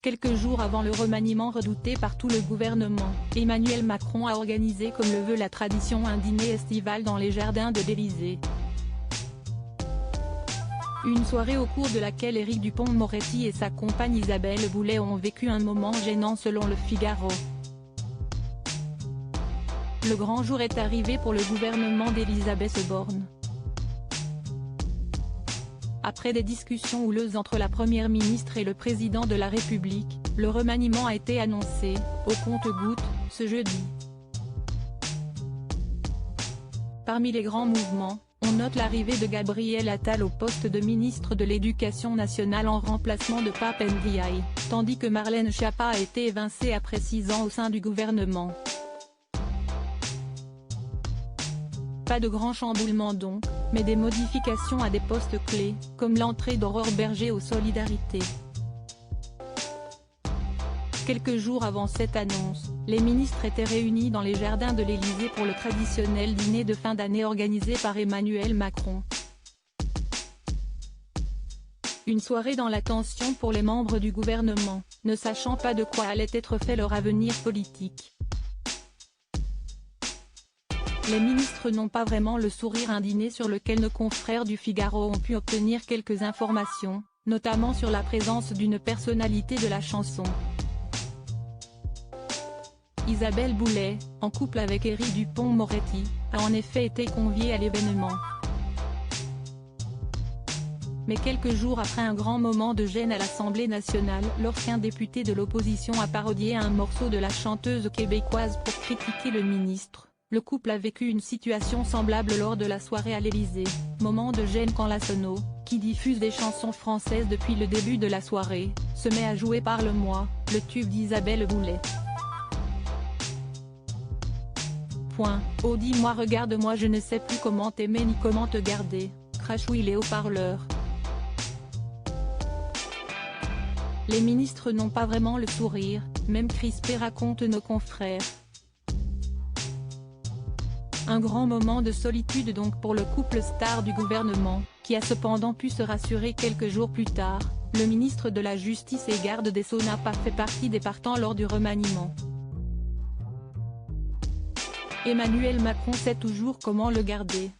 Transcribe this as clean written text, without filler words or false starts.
Quelques jours avant le remaniement redouté par tout le gouvernement, Emmanuel Macron a organisé comme le veut la tradition un dîner estival dans les jardins de l'Élysée. Une soirée au cours de laquelle Éric Dupond-Moretti et sa compagne Isabelle Boulet ont vécu un moment gênant selon Le Figaro. Le grand jour est arrivé pour le gouvernement d'Elisabeth Borne. Après des discussions houleuses entre la Première ministre et le Président de la République, le remaniement a été annoncé, au compte-gouttes, ce jeudi. Parmi les grands mouvements, on note l'arrivée de Gabriel Attal au poste de ministre de l'Éducation nationale en remplacement de Pape Ndiaye, tandis que Marlène Schiappa a été évincée après 6 ans au sein du gouvernement. Pas de grand chamboulement donc, mais des modifications à des postes clés, comme l'entrée d'Aurore Bergé aux Solidarités. Quelques jours avant cette annonce, les ministres étaient réunis dans les jardins de l'Élysée pour le traditionnel dîner de fin d'année organisé par Emmanuel Macron. Une soirée dans la tension pour les membres du gouvernement, ne sachant pas de quoi allait être fait leur avenir politique. Les ministres n'ont pas vraiment le sourire, un dîner sur lequel nos confrères du Figaro ont pu obtenir quelques informations, notamment sur la présence d'une personnalité de la chanson. Isabelle Boulet, en couple avec Éric Dupond-Moretti, a en effet été conviée à l'événement. Mais quelques jours après un grand moment de gêne à l'Assemblée nationale lorsqu'un député de l'opposition a parodié un morceau de la chanteuse québécoise pour critiquer le ministre, le couple a vécu une situation semblable lors de la soirée à l'Élysée, moment de gêne quand la Sono, qui diffuse des chansons françaises depuis le début de la soirée, se met à jouer Parle-moi, le tube d'Isabelle Boulet. Oh dis-moi regarde-moi je ne sais plus comment t'aimer ni comment te garder, crachouille les haut-parleurs. Les ministres n'ont pas vraiment le sourire, même crispés racontent nos confrères. Un grand moment de solitude donc pour le couple star du gouvernement, qui a cependant pu se rassurer quelques jours plus tard, le ministre de la Justice et garde des Sceaux n'a pas fait partie des partants lors du remaniement. Emmanuel Macron sait toujours comment le garder.